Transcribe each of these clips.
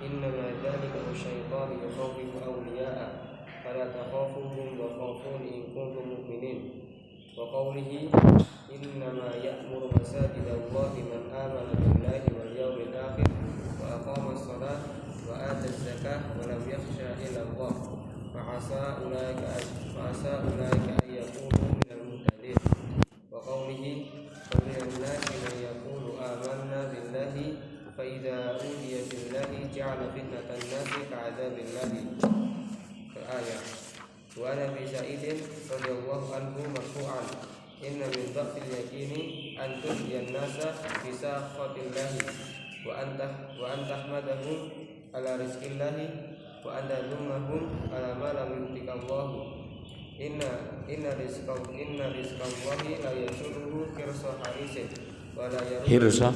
إنما ذلك الشيطان يخوف أولياءه فلا تخافوهم وخافون إن كنتم مؤمنين. وقوله إنما يأمر مساجد الله من آمن بالله واليوم الآخر وأقام الصلاة وآتى الزكاة ولم يخشى إلا الله فعسى أولئك أن يكونوا من المهتدين. وقوله ومن الناس من يقول آمنا بالله فإذا أوذي في الله جعل فتنة الناس كعذاب الله الآية. وعن أبي سعيد رضي الله عنه مرفوعا إن من ضعف اليقين أن تهدي الناس بسخط الله وأن تحمدهم على رزق الله وأن تلومهم على ما لم يؤتك الله. إن رزق الله لا يسره حرص حريص ولا يرده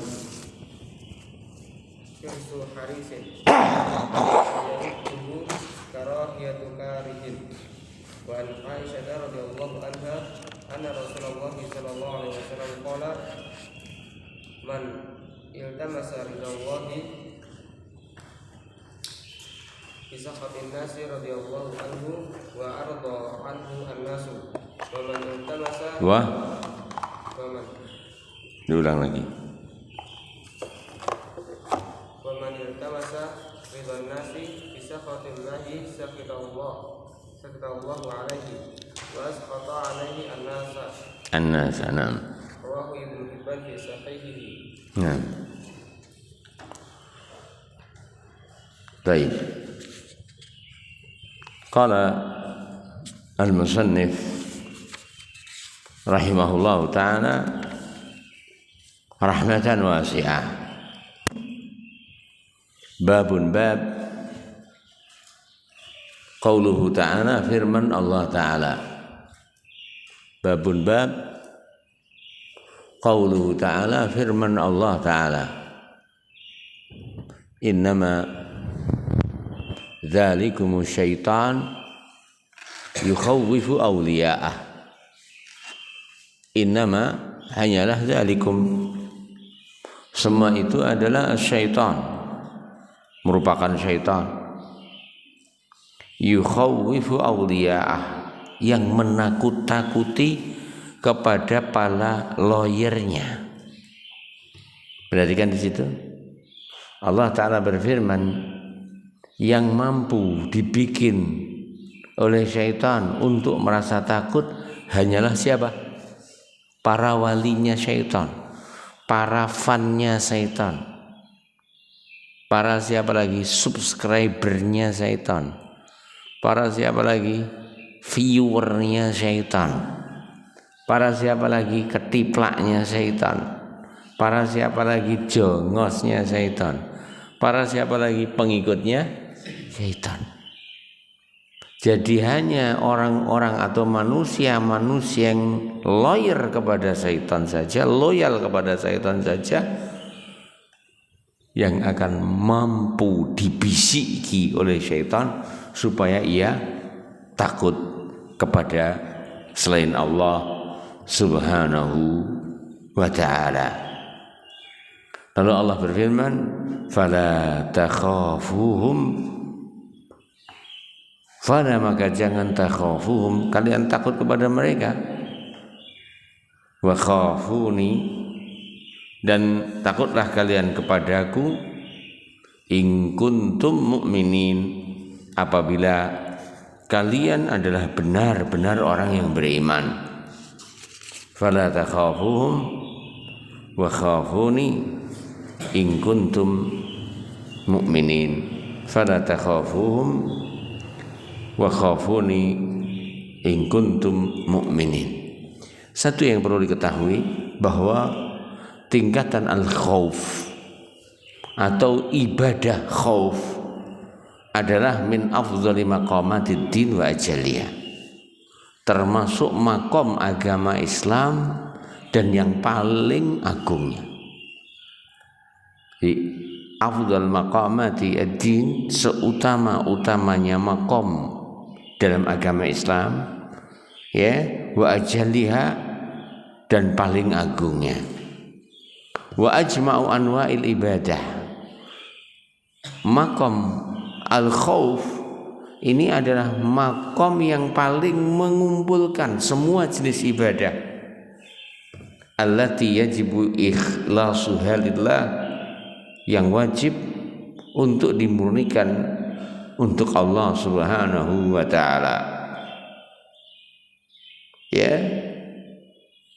كراهية كاره. وعن عائشة رضي الله عنها أن رسول الله صلى الله عليه وسلم قال من التمس رضا الله بسخط الناس رضي الله عنه وأرضى عنه الناس ومن التمس diulang lagi. ومن التمس رضا الناس بسخط الله سخط الله عليه وأسخط عليه الناس. نعم. رواه ابن حبان في صحيحه. نعم. طيب. قال المصنف رحمه الله تعالى رحمة واسعة. باب قوله تعالى firman Allah Ta'ala. Bab qauluhu ta'ala firman Allah Ta'ala. Innama dzalikumu syaitan yukhawwifu awliya'ah. Innama hanyalah dzalikum, semua itu adalah syaitan, merupakan syaitan. Yukhawwifu awliya'ah, yang menakut-takuti kepada para lawyernya. Perhatikan di situ. Allah Ta'ala berfirman, yang mampu dibikin oleh syaitan untuk merasa takut hanyalah siapa? Para walinya syaitan, para fannya syaitan, para siapa lagi? Subscribernya syaitan, para siapa lagi? Viewernya syaitan, para siapa lagi? Ketiplaknya syaitan, para siapa lagi? Jongosnya syaitan, para siapa lagi? Pengikutnya syaitan. Jadi hanya orang-orang atau manusia yang loyal kepada syaitan saja, yang akan mampu dibisiki oleh syaitan supaya ia takut kepada selain Allah Subhanahu wa ta'ala. Lalu Allah berfirman, fala takhafuhum, fala maka jangan takhafuhum, kalian takut kepada mereka, wa khafuni, dan takutlah kalian kepadaku, in kuntum mu'minin, apabila kalian adalah benar-benar orang yang beriman. Fala takhafuhum wa khafuni in kuntum mu'minin. Fala takhafuhum wa khafuni in kuntum mu'minin. Satu yang perlu diketahui bahwa tingkatan al-khauf atau ibadah khauf adalah min afdhali maqamatid din wa ajaliyah, termasuk makom agama Islam dan yang paling agungnya. Afdhal maqamati ad-din, seutama-utamanya makom dalam agama Islam, ya, wa ajaliha, dan paling agungnya. Wa ajma'u anwa'il ibadah, makom al-khauf ini adalah makom yang paling mengumpulkan semua jenis ibadah. Allati yajibu ikhlasuha lillah, yang wajib untuk dimurnikan untuk Allah Subhanahu wa taala. Ya,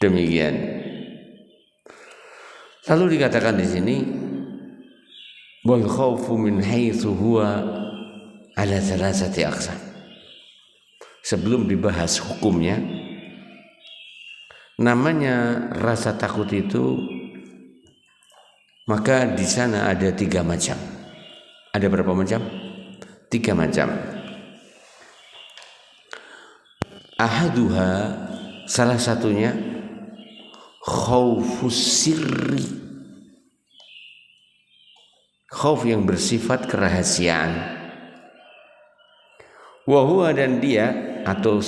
demikian. Lalu dikatakan di sini wal khaufu min haitsu huwa ala thalathati aqsam. Sebelum dibahas hukumnya, namanya rasa takut itu, maka di sana ada 3 macam. Ada berapa macam? 3 macam. Ahaduha, salah satunya khaufus sirri, khauf yang bersifat kerahasiaan. Wa huwa, dan dia atau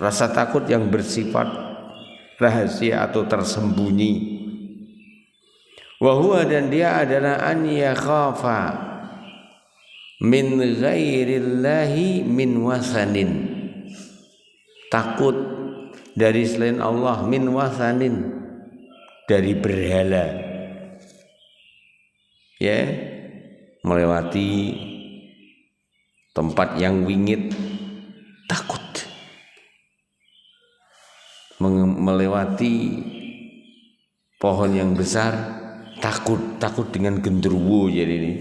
rasa takut yang bersifat rahasia atau tersembunyi. Wa huwa, dan dia adalah an yakhafa min ghairillahi min wasanin, takut dari selain Allah, min wasanin, dari berhala. Ya, melewati tempat yang wingit takut, melewati pohon yang besar takut dengan genderuwo jadi ini,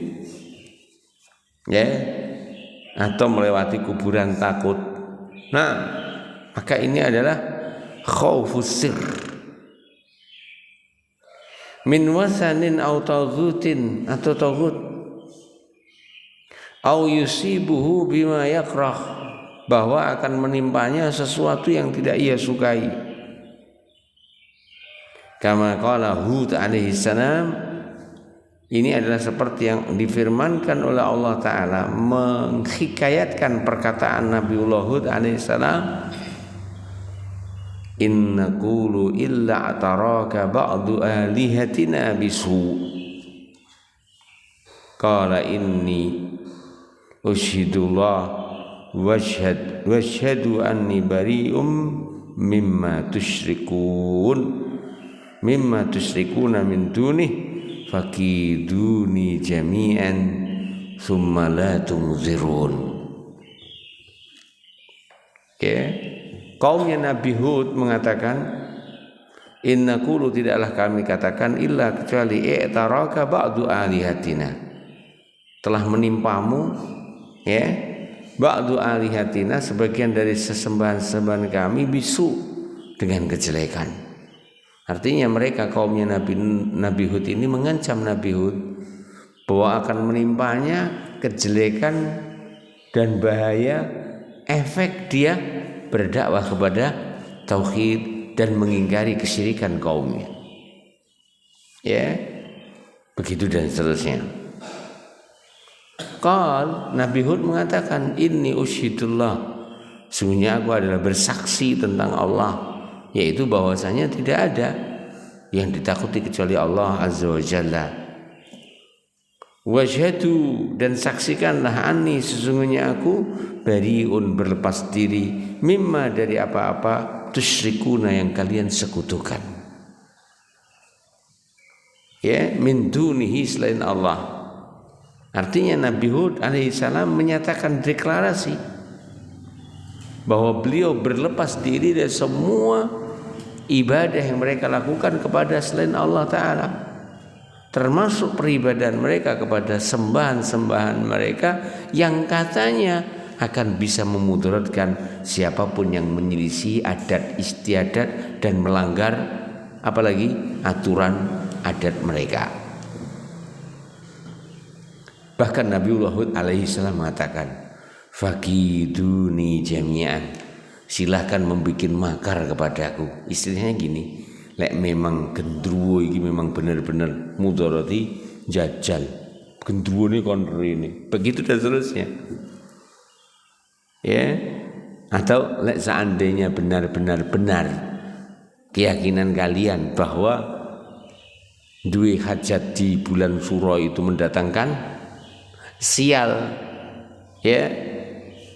ya, atau melewati kuburan takut. Nah, maka ini adalah khaufus sir. Min wasanin au taghutin, atau taghut, au yusibuhu bima yakrah, bahwa akan menimpanya sesuatu yang tidak ia sukai. Kama qala Hud alaihi salam, ini adalah seperti yang difirmankan oleh Allah Ta'ala, menghikayatkan perkataan Nabiullah Hud alaihi salam, inna qulu illa ataraka ba'du alihatina bisu, qala inni ushidullah washhadu anni bari'um mimma tusyrikuna min dunih fakiduni jami'an thumma la tunzirun. Kaumnya Nabi Hud mengatakan, inna qulu, tidaklah kami katakan, illa kecuali i'taraka ba'du alihatina, telah menimpamu, ya, ba'du alihatina, sebagian dari sesembahan-sembahan kami, bisu, dengan kejelekan. Artinya mereka, kaumnya Nabi Hud ini mengancam Nabi Hud bahwa akan menimpanya kejelekan dan bahaya efek dia berdakwah kepada tauhid dan mengingkari kesyirikan kaumnya. Ya, begitu dan seterusnya. Nabi Hud mengatakan, inni usyhidullah, sungguhnya aku adalah bersaksi tentang Allah, yaitu bahwasanya tidak ada yang ditakuti kecuali Allah Azza wa Jalla. Wajhadu, dan saksikanlah, anni, sesungguhnya aku, bariun, berlepas diri, mimma, dari apa-apa, tusyrikuna, yang kalian sekutukan, ya, min dunihi, selain Allah. Artinya Nabi Hud alaihissalam menyatakan deklarasi bahwa beliau berlepas diri dari semua ibadah yang mereka lakukan kepada selain Allah Ta'ala, termasuk peribadahan mereka kepada sembahan-sembahan mereka yang katanya akan bisa memudaratkan siapapun yang menyelisih adat istiadat dan melanggar apalagi aturan adat mereka. Bahkan Nabiullah Hud alaihi salam mengatakan, fakiduni jami'an, silahkan membuat makar kepadaku. Istilahnya gini, lek memang gendruwo iki memang benar-benar mudarati jajal, gendruwo ini konter ini, begitu dan seterusnya, ya. Atau lek seandainya benar-benar benar keyakinan kalian bahwa duwe hajat di bulan Syura itu mendatangkan sial, ya,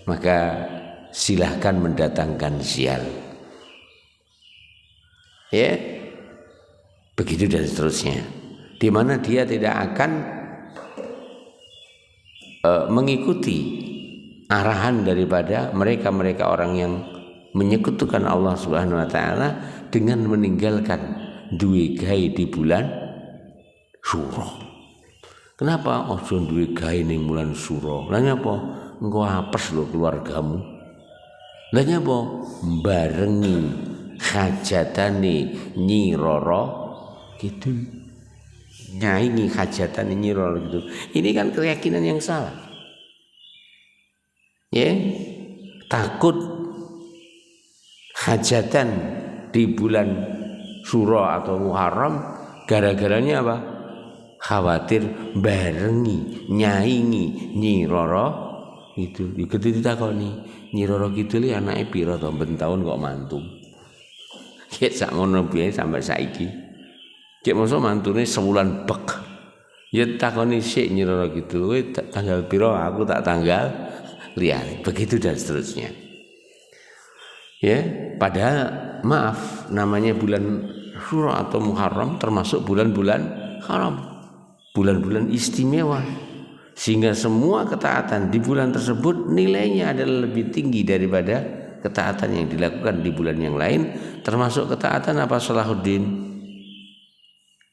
maka silahkan mendatangkan sial, ya, begitu dan seterusnya, di mana dia tidak akan mengikuti arahan daripada mereka orang yang menyekutukan Allah Subhanahu wa taala dengan meninggalkan duwe gawe di bulan Syura. Kenapa ojo duwe gawe ning bulan Syura? Lah nyapa? Engko apes lho keluargamu. Lah nyapa? Barengi hajatane Nyi Roro gitu. Nyaingi hajatane Nyi Roro gitu. Ini kan keyakinan yang salah. Ya, takut hajatan di bulan Syura atau Muharram gara-garanya apa? Khawatir barengi nyaingi Nyi Roro itu. Diketi ditakoni, Nyi Roro Kidul anake pira to ben taun kok mantu. Kek sak ngono biyen sampai saiki. Kek mosok mantune sewulan bek. Ya takoni sik Nyi Roro Kidul kowe tanggal pira aku tak tanggal liyane. Begitu dan seterusnya. Ya, padahal maaf namanya bulan Syura atau Muharram termasuk bulan-bulan haram, bulan-bulan istimewa, sehingga semua ketaatan di bulan tersebut nilainya adalah lebih tinggi daripada ketaatan yang dilakukan di bulan yang lain. Termasuk ketaatan apa Salahuddin?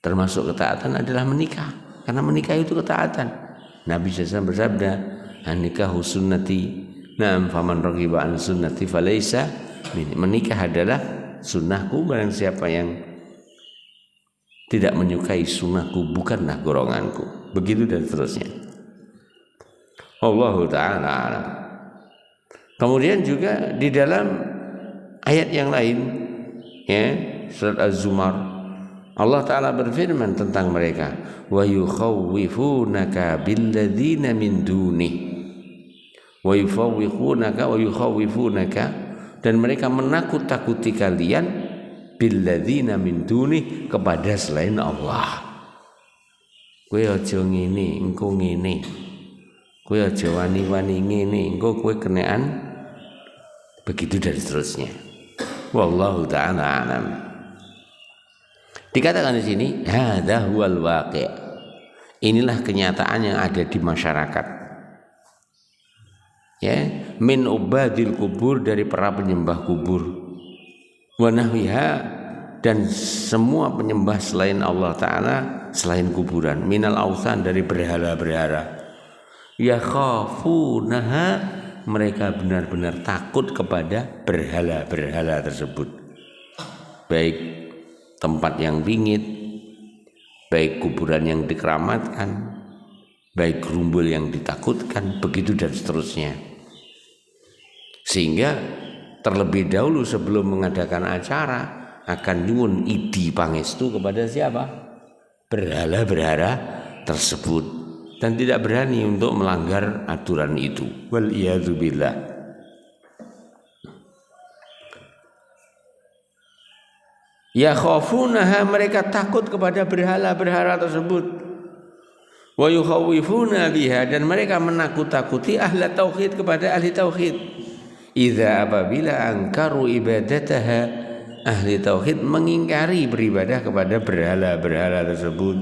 Termasuk ketaatan adalah menikah, karena menikah itu ketaatan. Nabi SAW bersabda, "An-nikahu sunnati, na'am faman raghiba an sunnati falaysa." Menikah adalah sunnahku, barang siapa yang tidak menyukai sunnahku bukanlah golonganku. Begitu dan seterusnya. Allahu ta'ala alam. Kemudian juga di dalam ayat yang lain, ya, surat Az-Zumar, Allah Ta'ala berfirman tentang mereka, wa yukhawwifunaka billadzina min dunih, wa yukhawwifunaka, dan mereka menakut-takuti kalian billadzina min dunih, kepada selain Allah. Kowe aja ngene, engko ngene. Kowe aja wani-wani ngene, engko kowe kenean. Begitu dan seterusnya. Wallahu ta'ala alam. Dikatakan di sini, hadza huwal waqi'. Inilah kenyataan yang ada di masyarakat. Ya, min ubadil kubur, dari para penyembah kubur, wa nahwiha, dan semua penyembah selain Allah Ta'ala, selain kuburan, minal awsan, dari berhala-berhala. Ya khafunaha, mereka benar-benar takut kepada berhala-berhala tersebut, baik tempat yang bingit, baik kuburan yang dikeramatkan, baik gerumbul yang ditakutkan, begitu dan seterusnya. Sehingga terlebih dahulu sebelum mengadakan acara akan nyuwun idi pangestu kepada siapa? Berhala-berhala tersebut, dan tidak berani untuk melanggar aturan itu. Wal iyadzu billah. Ya khafunaha, mereka takut kepada berhala-berhala tersebut. Wa yukhawwifuna biha, dan mereka menakut-takuti ahli tauhid kepada ahli tauhid. Idza, apabila angkaru ibadataha, ahli tauhid mengingkari beribadah kepada berhala-berhala tersebut.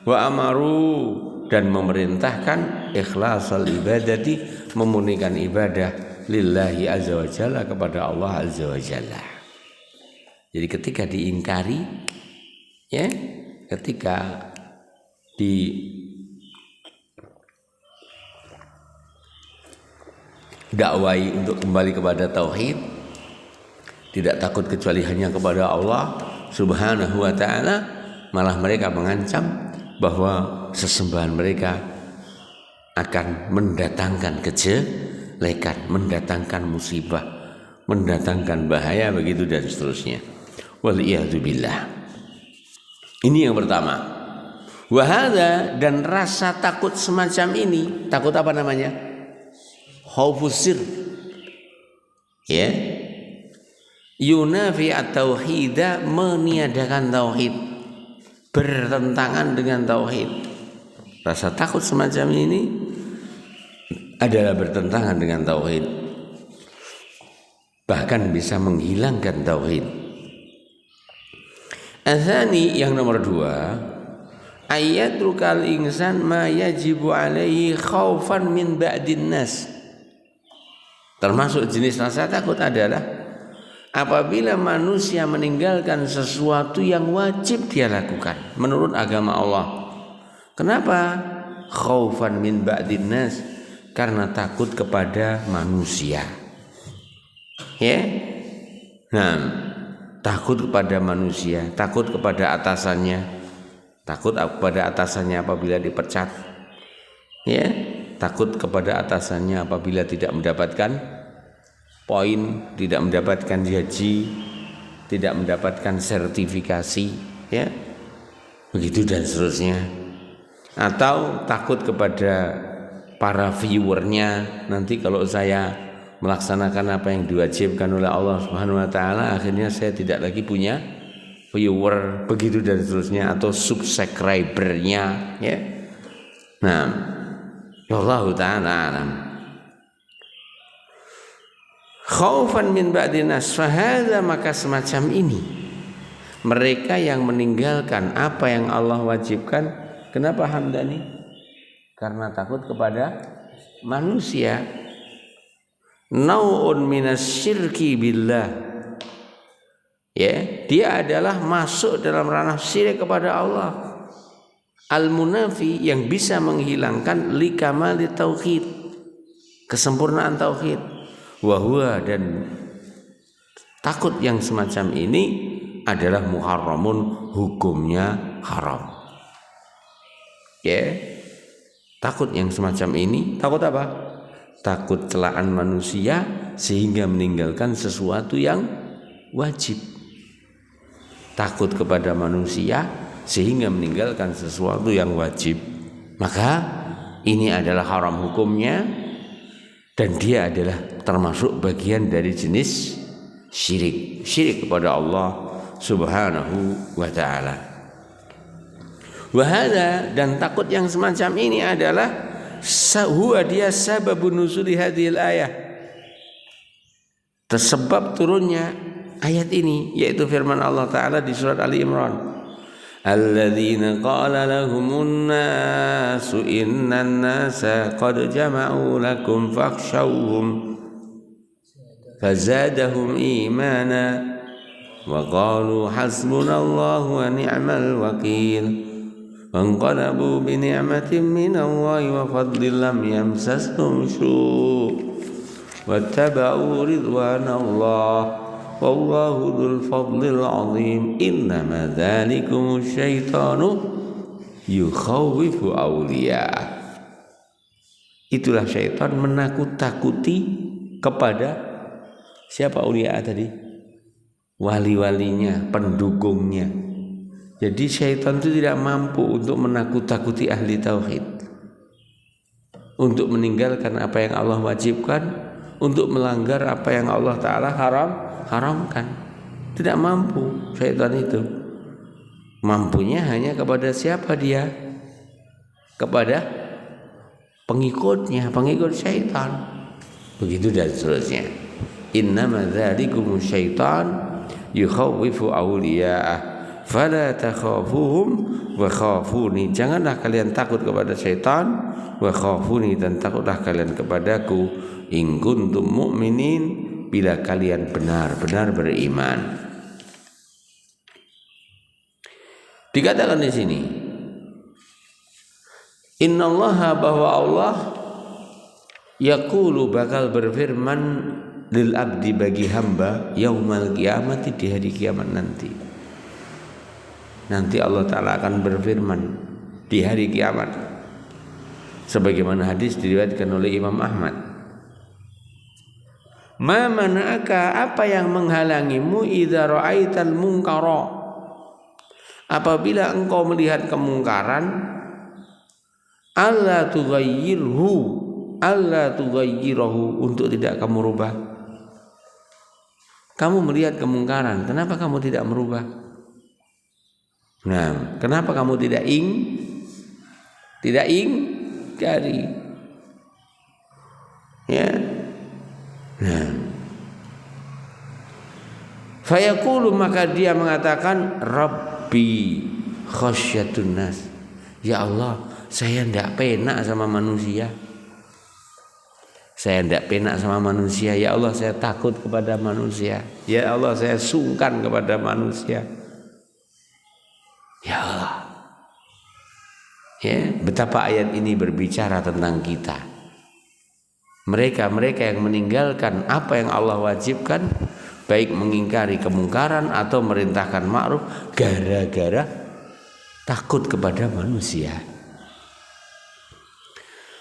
Wa amaru, dan memerintahkan ikhlasal ibadati, memurnikan ibadah lillahi azza wa jalla, kepada Allah azza wa jalla. Jadi ketika diingkari, ya, ketika dakwai untuk kembali kepada tauhid, tidak takut kecuali hanya kepada Allah Subhanahu wa ta'ala, malah mereka mengancam bahwa sesembahan mereka akan mendatangkan kejelekan, mendatangkan musibah, mendatangkan bahaya, begitu dan seterusnya. Wal iyadzu billah. Ini yang pertama. Wahada, dan rasa takut semacam ini, takut apa namanya? Khaufusir, ya, yunafi at-tauhida, meniadakan tauhid. bertentangan dengan tauhid. Rasa takut semacam ini adalah bertentangan dengan tauhid, bahkan bisa menghilangkan tauhid. Atsani, yang nomor 2, ayatrukal insan ma yajibu alaihi khaufan min ba'din nas. Termasuk jenis rasa takut adalah apabila manusia meninggalkan sesuatu yang wajib dia lakukan menurut agama Allah. Kenapa? Khaufan min ba'din nas, karena takut kepada manusia. Ya. Nah, takut kepada manusia, takut kepada atasannya, takut kepada atasannya apabila dipecat. Ya, takut kepada atasannya apabila tidak mendapatkan poin, tidak mendapatkan gaji, tidak mendapatkan sertifikasi, ya. Begitu dan seterusnya. Atau takut kepada para viewernya, nanti kalau saya melaksanakan apa yang diwajibkan oleh Allah Subhanahu wa taala, akhirnya saya tidak lagi punya viewer, begitu dan seterusnya, atau subscribernya, ya. Nah, wallahu taala alam. Khaufan min ba'din nas, fahadza, maka semacam ini mereka yang meninggalkan apa yang Allah wajibkan. Kenapa Hamdani? Karena takut kepada manusia. Nau'un minas syirki billah. Ya, dia adalah masuk dalam ranah syirik kepada Allah. Al-munafi, yang bisa menghilangkan likamali tauhid, kesempurnaan tauhid. Wa huwa, dan takut yang semacam ini adalah muharramun, hukumnya haram. Ya, takut yang semacam ini, takut apa? Takut celaan manusia sehingga meninggalkan sesuatu yang wajib. Takut kepada manusia sehingga meninggalkan sesuatu yang wajib. Maka ini adalah haram hukumnya, dan dia adalah termasuk bagian dari jenis syirik. Syirik kepada Allah Subhanahu wa ta'ala. Wahada, dan takut yang semacam ini adalah huwa, dia sababun nuzuli hadhil ayah, tersebab turunnya ayat ini, yaitu firman Allah Ta'ala di surat Ali Imran, alladzina qala lahumun nasu innan nasa qad jama'u lakum fakhshawhum fazadahum imana wa qalu hasbunallahu wa ni'mal wakil fanqalabu bi ni'matin minallahi wa fadlin lam yamsashum su' wattaba'u ridwanallah wallahu dzul fadlil 'azim innama dzalikum syaitanu yukhawwifu awliya'ah. Itulah syaitan menakut-takuti kepada siapa? Auliya tadi, wali-walinya, pendukungnya. Jadi syaitan itu tidak mampu untuk menakut-takuti ahli tauhid, untuk meninggalkan apa yang Allah wajibkan, untuk melanggar apa yang Allah Ta'ala haramkan. Tidak mampu syaitan itu. Mampunya hanya kepada siapa dia? Kepada pengikutnya, pengikut syaitan. Begitu dan seterusnya. Innama dzalikum syaitan yukhawwifu awliya'ah fala takhafuhum wa khafuni. Janganlah kalian takut kepada syaitan, wa khafuni, dan takutlah kalian kepadaku, in kuntum mu'minin, bila kalian benar-benar beriman. Dikatakan di sini, innallaha, bahwa Allah yaqulu, bakal berfirman, lil abdi, bagi hamba, yaumal qiyamati, di hari kiamat nanti. Nanti Allah Ta'ala akan berfirman di hari kiamat, sebagaimana hadis diriwayatkan oleh Imam Ahmad, ma mana'aka, apa yang menghalangimu, idza ra'aital munkara, apabila engkau melihat kemungkaran, alla tughayyirhu, alla tughayyirahu, untuk tidak kamu rubah. Kamu melihat kemungkaran, kenapa kamu tidak merubah? Nah, kenapa kamu tidak ingkari? Ya. Nah. Fayaqulu, maka dia mengatakan, Rabbi khasyatun nas. Ya Allah, saya tidak penak sama manusia. Saya tidak penak sama manusia. Ya Allah, saya takut kepada manusia. Ya Allah, saya sungkan kepada manusia. Ya Allah. Ya, betapa ayat ini berbicara tentang kita. Mereka yang meninggalkan apa yang Allah wajibkan, baik mengingkari kemungkaran atau merintahkan ma'ruf, gara-gara takut kepada manusia.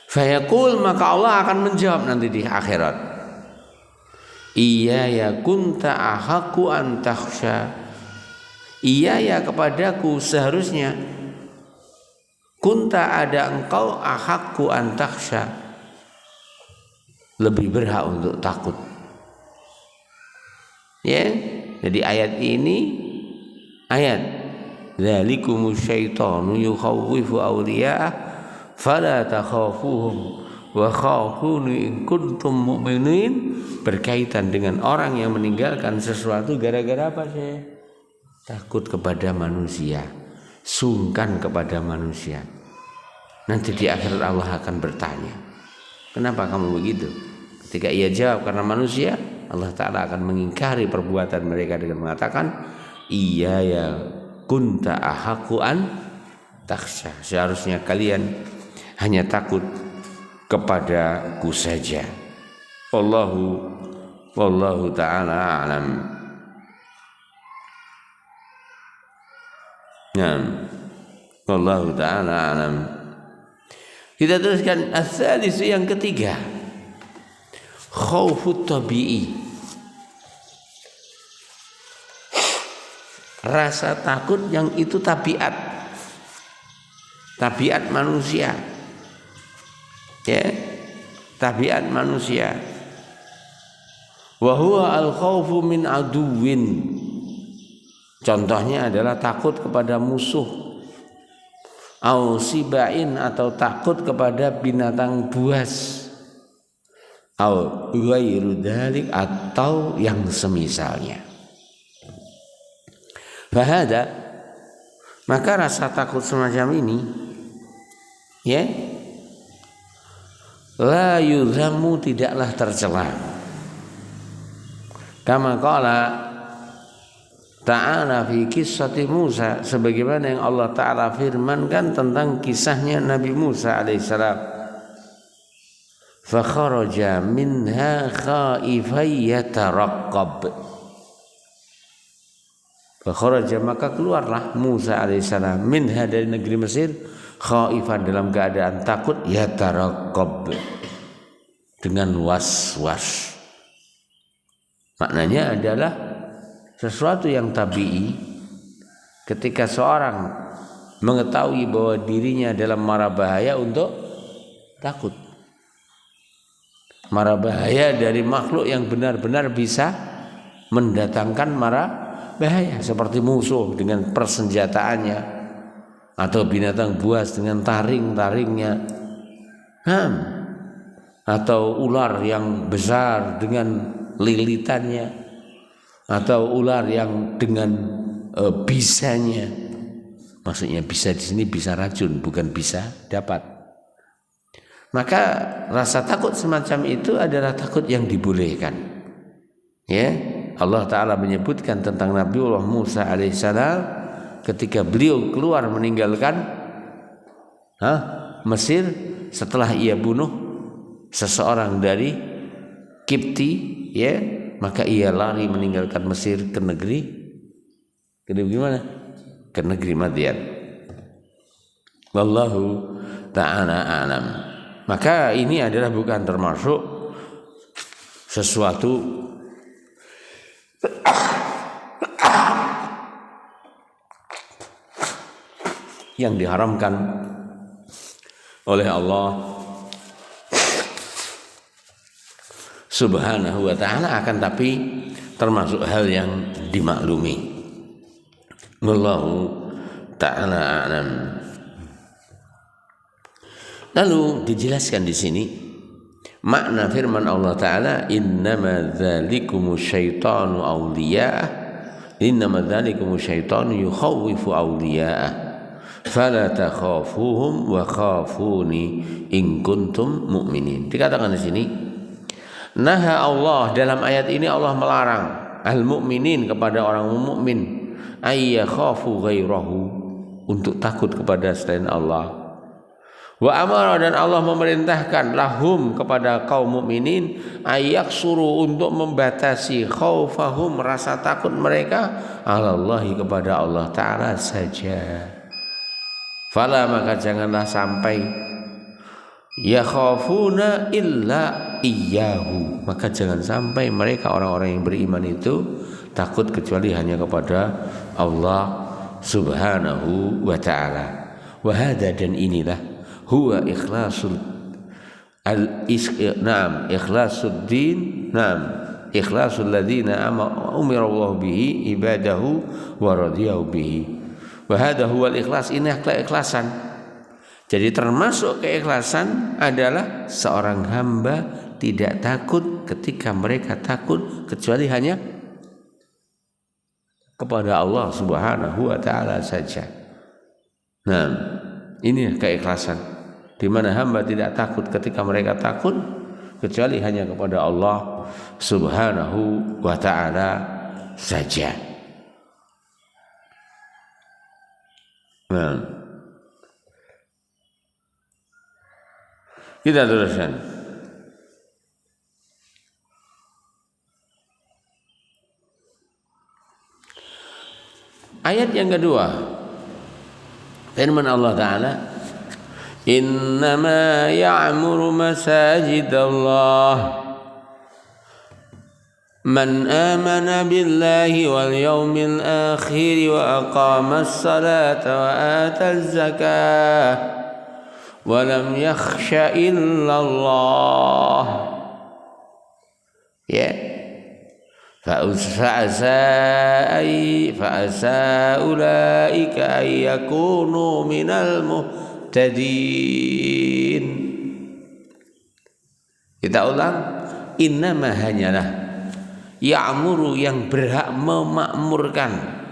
Fayaqul, maka Allah akan menjawab nanti di akhirat, iya ya kunta ahaku an takhsha. Iya ya, kepadaku seharusnya, kunta ada engkau, ahaku an takhsha, lebih berhak untuk takut. Ya, jadi ayat ini ayat dzalikumus syaitanu yukhawwifu awliya'ah fala takhafuhum wa khafuni in kuntum mu'minin, berkaitan dengan orang yang meninggalkan sesuatu gara-gara apa sih? Takut kepada manusia, sungkan kepada manusia. Nanti di akhirat Allah akan bertanya, kenapa kamu begitu? Ketika ia jawab karena manusia, Allah Ta'ala akan mengingkari perbuatan mereka dengan mengatakan, iya ya kunta ahaku an takhsha, seharusnya kalian hanya takut kepadaku saja. Wallahu ta'ala alam. Nah, wallahu ta'ala alam. Kita teruskan as-salis, yang ketiga, khaufut tabi'i, rasa takut yang itu tabiat manusia. Ya, tabiat manusia. Wa huwa al-khaufu min aduwin. Contohnya adalah takut kepada musuh, au sibain, atau takut kepada binatang buas, au ghairu dzalik, atau yang semisalnya. Fahada, maka rasa takut semacam ini, ya, la yudhamu, tidaklah tercela. Kama qala Ta'ala fi kisati Musa, sebagaimana yang Allah Ta'ala firmankan tentang kisahnya Nabi Musa alaihissalam. Fa kharaja minha khaifan yataraqqab. Fa kharaja, maka keluarlah Musa alaihissalam, minha, dari negeri Mesir, khaifan, dalam keadaan takut, yataraqqab, dengan was-was. Maknanya adalah sesuatu yang tabi'i, ketika seorang mengetahui bahwa dirinya dalam mara bahaya, untuk takut. Mara bahaya dari makhluk yang benar-benar bisa mendatangkan mara bahaya, seperti musuh dengan persenjataannya, atau binatang buas dengan taring-taringnya, atau ular yang besar dengan lilitannya, atau ular yang dengan bisanya. Maksudnya bisa di sini bisa racun, bukan bisa dapat. Maka rasa takut semacam itu adalah takut yang dibolehkan. Ya, Allah Ta'ala menyebutkan tentang Nabiullah Musa alaihissalam ketika beliau keluar meninggalkan Mesir setelah ia bunuh seseorang dari Kipti, ya, maka ia lari meninggalkan Mesir ke negeri mana? Ke negeri Madian. Wallahu ta'ala alam. Maka ini adalah bukan termasuk sesuatu yang diharamkan oleh Allah Subhanahu wa ta'ala, akan tapi termasuk hal yang dimaklumi. Wallahu taala a'lam. Lalu dijelaskan di sini makna firman Allah taala, innama dzalikumus syaitanu awliya'ah, innama dzalikumus syaitanu yukhawwifu awliya'ah fala takhafuhum wa khafuni in kuntum mu'minin. Dikatakan di sini, naha Allah, dalam ayat ini Allah melarang al-mu'minin, kepada orang mukmin, ayya khafu ghairahu, untuk takut kepada selain Allah. Wa amara, dan Allah memerintahkan lahum, kepada kaum mukminin, ayak suruh, untuk membatasi khaufahum, rasa takut mereka, alallahi, kepada Allah Ta'ala saja. Fala, maka janganlah sampai, ya khafuna illa iyyahu, maka jangan sampai mereka orang-orang yang beriman itu takut kecuali hanya kepada Allah Subhanahu wa Ta'ala. Wa hadza, dan inilah huwa ikhlasul ikhlasul din, ikhlasul ladzina umira Allah bihi ibadahu wa radiyahu bihi. Wa hadza huwa ikhlas, ini keikhlasan. Jadi termasuk keikhlasan adalah seorang hamba tidak takut ketika mereka takut kecuali hanya kepada Allah Subhanahu wa Ta'ala saja. Nah, ini keikhlasan, di mana hamba tidak takut ketika mereka takut kecuali hanya kepada Allah Subhanahu wa Ta'ala saja. Nah, kita teruskan. Ayat yang kedua, firman Allah Ta'ala, innama ya'muru masajidallah man amana billahi wal yawmil akhir wa aqamas salata wa ataz zakah wa lam yakhsha illallah. Ya, fa'asa ulaika ay yakunu minal muhtadin. Kita ulang, innama, hanyalah, ya'muru, yang berhak memakmurkan,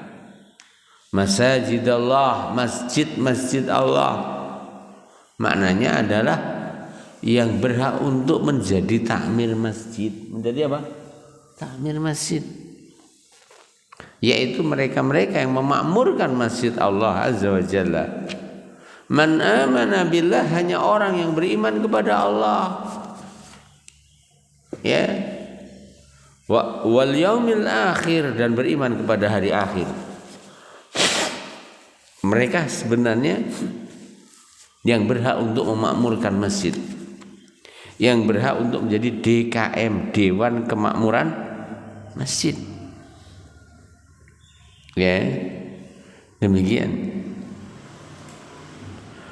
masajidallah, masjid-masjid Allah, maknanya adalah yang berhak untuk menjadi takmir masjid. Menjadi apa? Takmir masjid, yaitu mereka-mereka yang memakmurkan masjid Allah Azza wa Jalla. Man amana billah, hanya orang yang beriman kepada Allah, ya, wal yaumil akhir, dan beriman kepada hari akhir. Mereka sebenarnya yang berhak untuk memakmurkan masjid, yang berhak untuk menjadi DKM, Dewan Kemakmuran Masjid. Ya, demikian.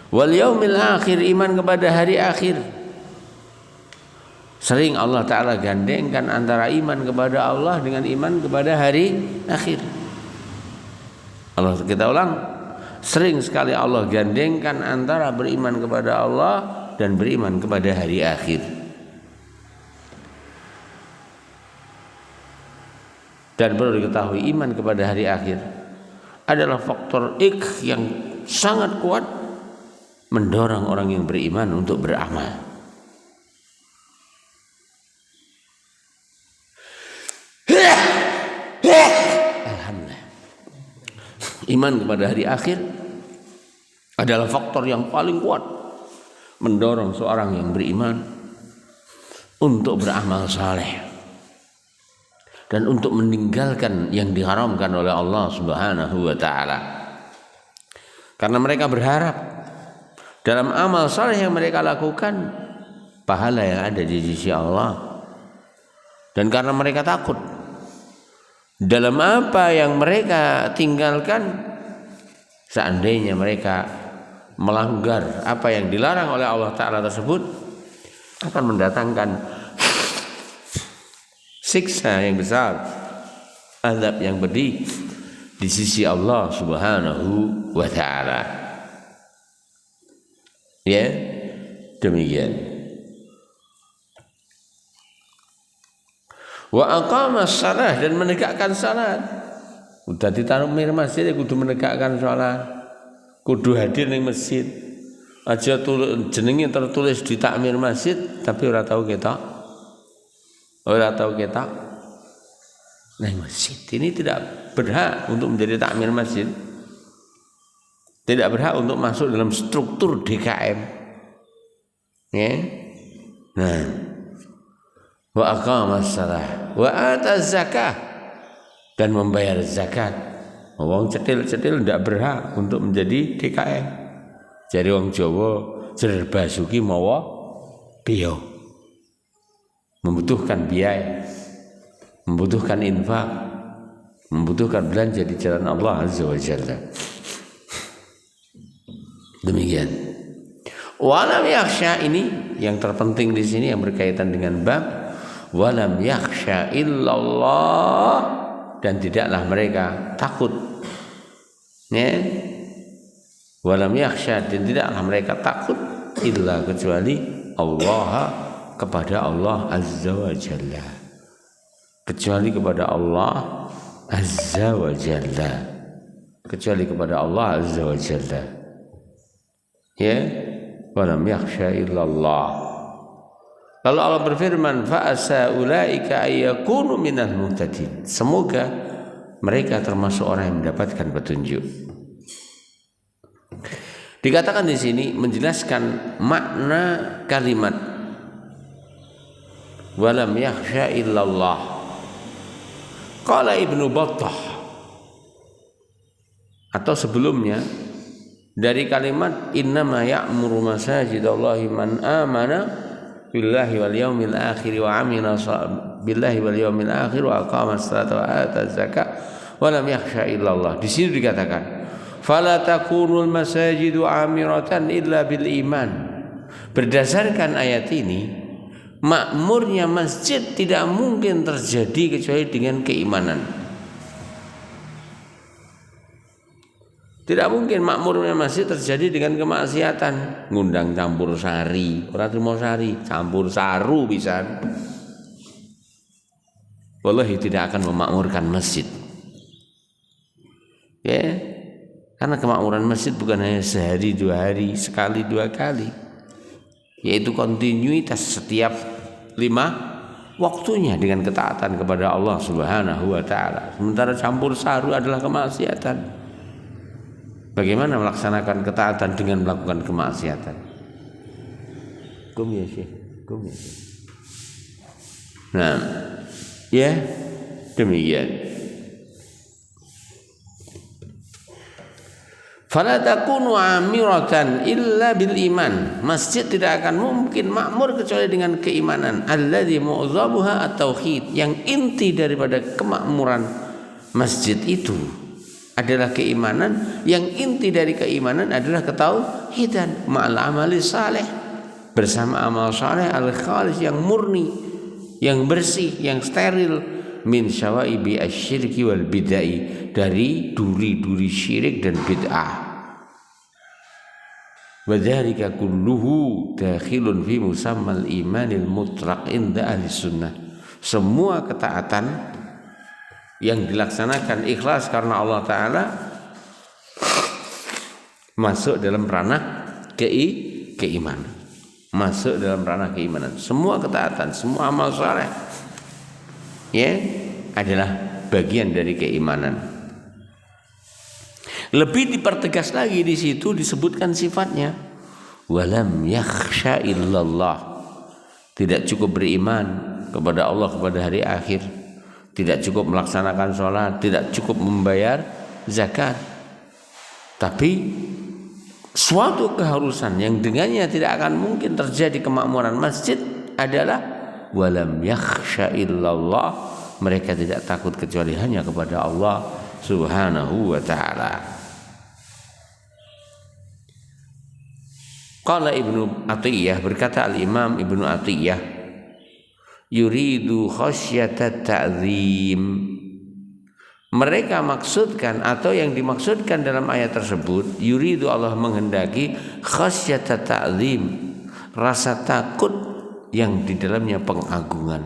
Wal yaumil akhir, iman kepada hari akhir. Sering Allah Ta'ala gandengkan antara iman kepada Allah dengan iman kepada hari akhir. Allah, kita ulang, sering sekali Allah gandengkan antara beriman kepada Allah dan beriman kepada hari akhir. Dan perlu diketahui, iman kepada hari akhir adalah faktor yang sangat kuat mendorong orang yang beriman untuk beramal. Alhamdulillah. Iman kepada hari akhir adalah faktor yang paling kuat mendorong seorang yang beriman untuk beramal saleh dan untuk meninggalkan yang diharamkan oleh Allah Subhanahu wa Ta'ala. Karena mereka berharap dalam amal saleh yang mereka lakukan pahala yang ada di sisi Allah, dan karena mereka takut dalam apa yang mereka tinggalkan, seandainya mereka melanggar apa yang dilarang oleh Allah Ta'ala tersebut, akan mendatangkan siksa yang besar, azab yang pedih di sisi Allah Subhanahu wa taala. Ya, demikian. Wa aqamas shalah, dan menegakkan salat. Udah ditanumi masjid ya kudu menegakkan salat. Kudu hadir ning masjid. Aja jenenge tertulis di takmir masjid tapi ora tahu ketok. Ora tahu ketok. Ning masjid ini tidak berhak untuk menjadi takmir masjid. Tidak berhak untuk masuk dalam struktur DKM. Ya. Nah, wa aqamas shalah wa ataz zakah, dan membayar zakat. Wong cetil-cetil tidak berhak untuk menjadi DKM. Jadi wong Jawa serba suki mawa piyo. Membutuhkan biaya, membutuhkan infak, membutuhkan belanja di jalan Allah Azza wa Jalla. Demikian. Walam yakhsha, ini yang terpenting di sini yang berkaitan dengan bab walam yakhsha illallah, dan tidaklah mereka takut. Ya. Walam yakhsha, dan tidaklah mereka takut illa, kecuali Allah, kepada Allah Azza wa Jalla. Kecuali kepada Allah Azza wa Jalla. Kecuali kepada Allah Azza wa Jalla. Ya, walam yakhsha illallah. Lalu Allah berfirman, fa asa ulaika ayyakunu minal muhtadin. Semoga mereka termasuk orang yang mendapatkan petunjuk. Dikatakan di sini menjelaskan makna kalimat walam yakhsha illallah. Qala Ibnu Battah, atau sebelumnya dari kalimat innama ya'muru masajidallahi man amana billahi wal yaumil akhir wa amila billahi wal yaumil akhir wa aqama as-salata wa ata az-zakata wa lam yakhsha illallah. Di sini dikatakan fala takunul masajidu amiratan illa bil iman. Berdasarkan ayat ini, makmurnya masjid tidak mungkin terjadi kecuali dengan keimanan. Tidak mungkin makmurnya masjid terjadi dengan kemaksiatan. Ngundang campur sari, ora trimo sari, campur saru bisa. Wallahi tidak akan memakmurkan masjid. Ya. Karena kemakmuran masjid bukan hanya sehari, 2 hari, sekali, 2 kali. Yaitu kontinuitas setiap 5 waktunya dengan ketaatan kepada Allah Subhanahu wa taala. Sementara campur saru adalah kemaksiatan. Bagaimana melaksanakan ketaatan dengan melakukan kemaksiatan? Kum ya Syekh, kum ya Syekh. Nah, ya demikian. Fala takunu amiratan illa bil iman. Masjid tidak akan mungkin makmur kecuali dengan keimanan. Alladzi mu'dhabuha at-tauhid. Yang inti daripada kemakmuran masjid itu adalah keimanan. Yang inti dari keimanan adalah ketauhidan ma'al amali saleh, bersama amal saleh al-khalis yang murni, yang bersih, yang steril min syawaibi asyirki wal bid'ah, dari duri-duri syirik dan bid'ah. Wa dzalika kulluhu dakhilun fi musammal imanil mutlaq inda ahli sunnah. Semua ketaatan yang dilaksanakan ikhlas karena Allah Ta'ala masuk dalam ranah keimanan. Masuk dalam ranah keimanan. Semua ketaatan, semua amal saleh ya adalah bagian dari keimanan. Lebih dipertegas lagi di situ disebutkan sifatnya walam yakhsha illallah. Tidak cukup beriman kepada Allah, kepada hari akhir, tidak cukup melaksanakan sholat, tidak cukup membayar zakat, tapi suatu keharusan yang dengannya tidak akan mungkin terjadi kemakmuran masjid adalah walam yakhsha illallah. Mereka tidak takut kecuali hanya kepada Allah Subhanahu wa ta'ala. Qala Ibnu Atiyah, berkata al-Imam Ibnu Atiyah, yuridu khasyatat ta'zim mereka maksudkan atau yang dimaksudkan dalam ayat tersebut, yuridu Allah menghendaki khasyata ta'zim, rasa takut yang di dalamnya pengagungan,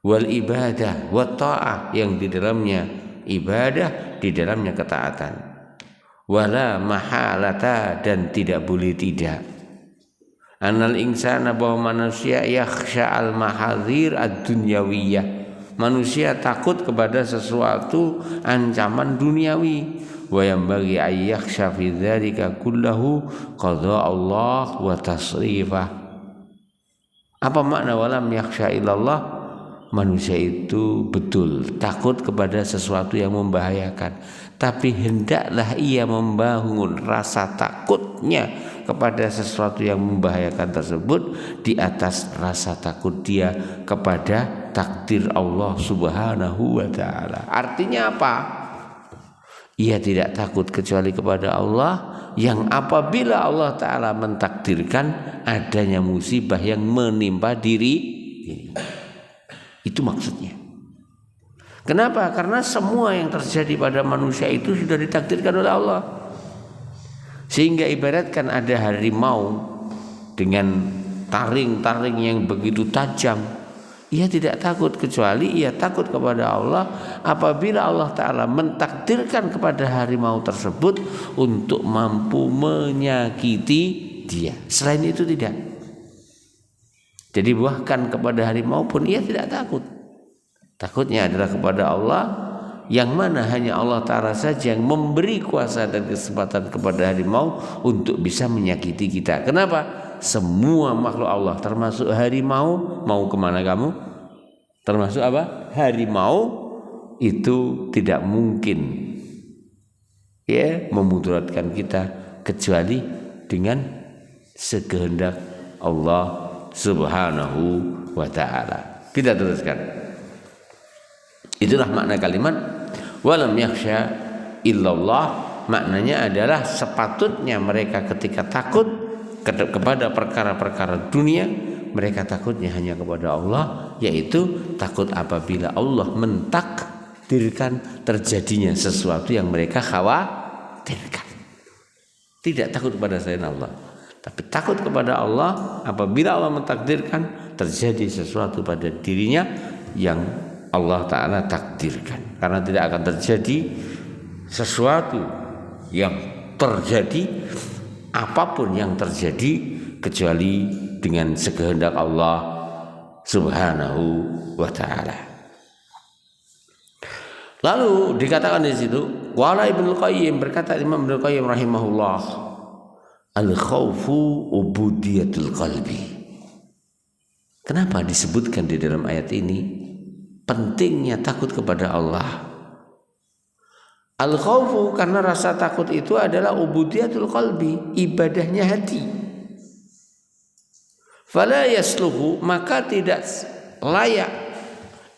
wal ibadah wa ta'ah, yang di dalamnya ibadah, di dalamnya ketaatan, wala mahalata, dan tidak boleh tidak, anal insana, bahwa manusia yakhsha al mahadzir ad-dunyawiyah, manusia takut kepada sesuatu ancaman duniawi, wa yanbaghi ay yakhsha fi dzalika kullahu qada Allah wa tasrifah. Apa makna walam yakhsha illallah? Manusia itu betul takut kepada sesuatu yang membahayakan, tapi hendaklah ia membangun rasa takutnya kepada sesuatu yang membahayakan tersebut di atas rasa takut dia kepada takdir Allah Subhanahu wa ta'ala. Artinya apa? Ia tidak takut kecuali kepada Allah, yang apabila Allah ta'ala mentakdirkan adanya musibah yang menimpa diri ini. Itu maksudnya. Kenapa? Karena semua yang terjadi pada manusia itu sudah ditakdirkan oleh Allah. Sehingga ibaratkan ada harimau dengan taring-taring yang begitu tajam, ia tidak takut kecuali ia takut kepada Allah apabila Allah Ta'ala mentakdirkan kepada harimau tersebut untuk mampu menyakiti dia. Selain itu tidak. Jadi bahkan kepada harimau pun ia tidak takut. Takutnya adalah kepada Allah, yang mana hanya Allah Ta'ala saja yang memberi kuasa dan kesempatan kepada harimau untuk bisa menyakiti kita. Kenapa? Semua makhluk Allah termasuk harimau, mau kemana kamu? Termasuk apa? Harimau itu tidak mungkin memudaratkan kita kecuali dengan sekehendak Allah Subhanahu wa ta'ala. Kita teruskan. Itulah makna kalimat walam yakhsha illallah. Maknanya adalah sepatutnya mereka ketika takut kepada perkara-perkara dunia, mereka takutnya hanya kepada Allah, yaitu takut apabila Allah mentakdirkan terjadinya sesuatu yang mereka khawatirkan. Tidak takut kepada selain Allah, tapi takut kepada Allah apabila Allah mentakdirkan terjadi sesuatu pada dirinya yang Allah Ta'ala takdirkan. Karena tidak akan terjadi sesuatu yang terjadi, apapun yang terjadi, kecuali dengan sekehendak Allah Subhanahu wa Ta'ala. Lalu dikatakan di situ, wala Ibnu Qayyim, berkata Imam Ibnu Qayyim rahimahullah, al-khawfu ubudiyatul qalbi. Kenapa disebutkan di dalam ayat ini pentingnya takut kepada Allah? Al-khawfu karena rasa takut itu adalah ubudiyatul qalbi, ibadahnya hati. Fala yasluhu, maka tidak layak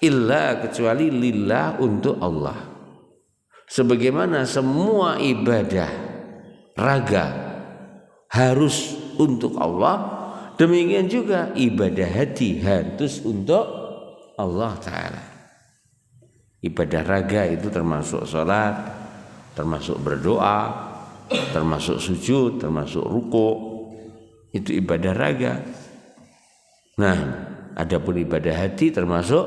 illa kecuali lillah, untuk Allah. Sebagaimana semua ibadah raga harus untuk Allah, demikian juga ibadah hati harus untuk Allah Ta'ala. Ibadah raga itu termasuk sholat, termasuk berdoa, termasuk sujud, termasuk ruku. Itu ibadah raga. Nah, adapun ibadah hati termasuk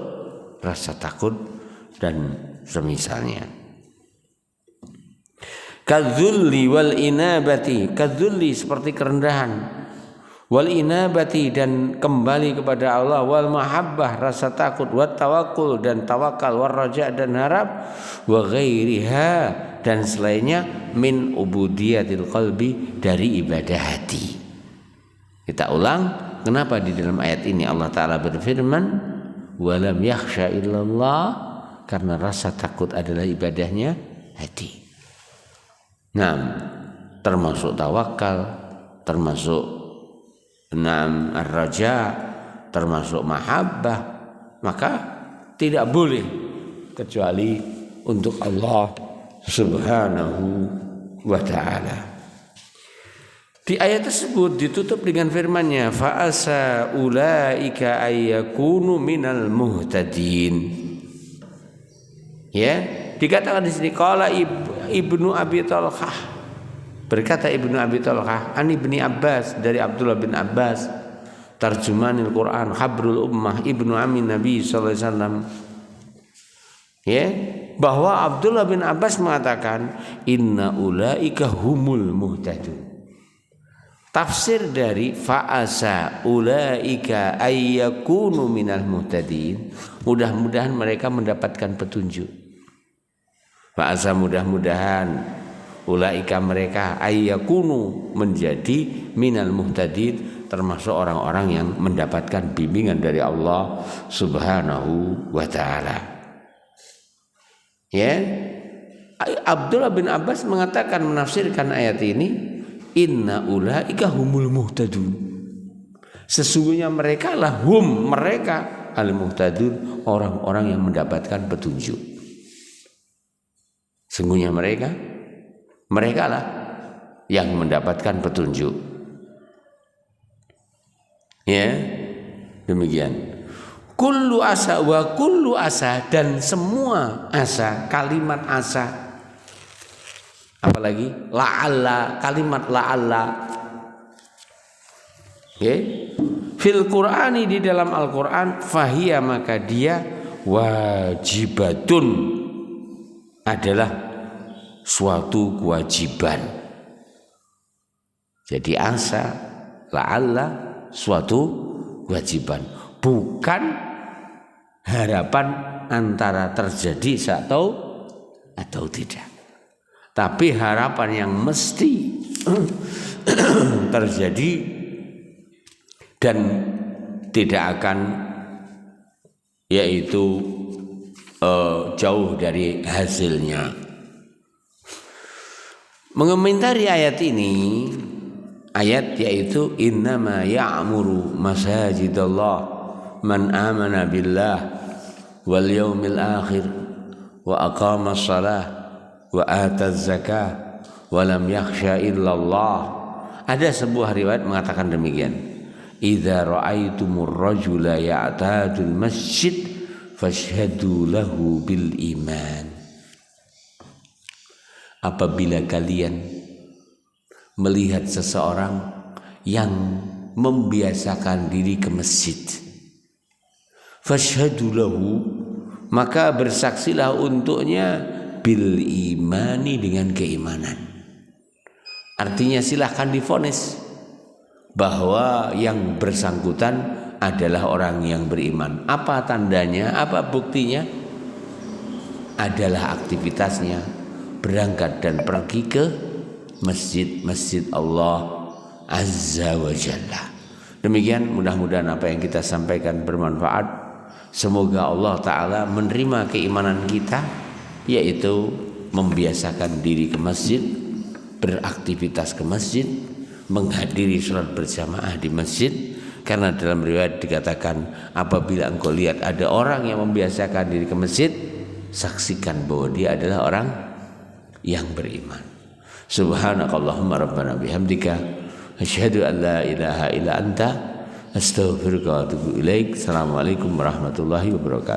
rasa takut dan semisalnya. Kadzulli wal inabati, kadzulli seperti kerendahan, wal inabati dan kembali kepada Allah, wal mahabbah rasa takut, wat tawakkul dan tawakal, war raja dan harap, wa ghairiha dan selainnya, min ubudiyatil qalbi dari ibadah hati. Kita ulang, kenapa di dalam ayat ini Allah Ta'ala berfirman walam yakhsha illallah, karena rasa takut adalah ibadahnya hati. Nah, termasuk tawakal, termasuk ar-raja, termasuk mahabbah, maka tidak boleh kecuali untuk Allah Subhanahu wa Ta'ala. Di ayat tersebut ditutup dengan firman-Nya, fa asa ulaika ayyakunu minal muhtadin. Ya, dikatakan di sini qala Ibnu Abi Talhah. Berkata Ibnu Abi Talhah, an Ibni Abbas, dari Abdullah bin Abbas, tarjumanil Quran, habrul ummah, ibnu amin Nabi sallallahu alaihi wasallam. Ya, bahwa Abdullah bin Abbas mengatakan inna ulaika humul muhtadun. Tafsir dari fa'asa ulaika ayyakunu minal muhtadin, mudah-mudahan mereka mendapatkan petunjuk. Fa'asa, mudah-mudahan, ulaika mereka ayyakunu menjadi minal muhtadin, termasuk orang-orang yang mendapatkan bimbingan dari Allah Subhanahu wa ta'ala. Ya, Abdullah bin Abbas mengatakan, menafsirkan ayat ini, inna ulaika humul muhtadun. Sesungguhnya mereka lah mereka al muhtadun, orang-orang yang mendapatkan petunjuk. Sesungguhnya mereka lah yang mendapatkan petunjuk. Ya, demikian. Kullu asa wa kullu asa, dan semua asa, kalimat asa. Apalagi la'alla, kalimat la'alla. Okay. Fil Qur'ani, di dalam Al-Qur'an, fahiya, maka dia wajibatun, adalah suatu kewajiban. Jadi asa, la'alla, suatu kewajiban, bukan harapan antara terjadi atau tidak, tapi harapan yang mesti terjadi dan tidak akan, yaitu jauh dari hasilnya. Mengomentari ayat ini, ayat yaitu innama ya'muru masajidallah man amana billah wal yaumil akhir wa aqama shalah wa ataz zakah wa lam yakhsha illallah. Ada sebuah riwayat mengatakan demikian, idza ra'aitumur rajula ya'tadul masjid fashhadu lahu bil iman. Apabila kalian melihat seseorang yang membiasakan diri ke masjid, fashhadu lahu, maka bersaksilah untuknya bil imani, dengan keimanan. Artinya silahkan divonis bahwa yang bersangkutan adalah orang yang beriman. Apa tandanya? Apa buktinya? Adalah aktivitasnya berangkat dan pergi ke masjid Allah Azza wa Jalla. Demikian, mudah-mudahan apa yang kita sampaikan bermanfaat. Semoga Allah Ta'ala menerima keimanan kita, yaitu membiasakan diri ke masjid, beraktivitas ke masjid, menghadiri sholat berjamaah di masjid. Karena dalam riwayat dikatakan, apabila engkau lihat ada orang yang membiasakan diri ke masjid, saksikan bahwa dia adalah orang yang beriman. Subhanakallahumma rabbana bihamdika asyhadu an la ilaha illa anta astaghfiruka wa atubu ilaik. Assalamualaikum warahmatullahi wabarakatuh.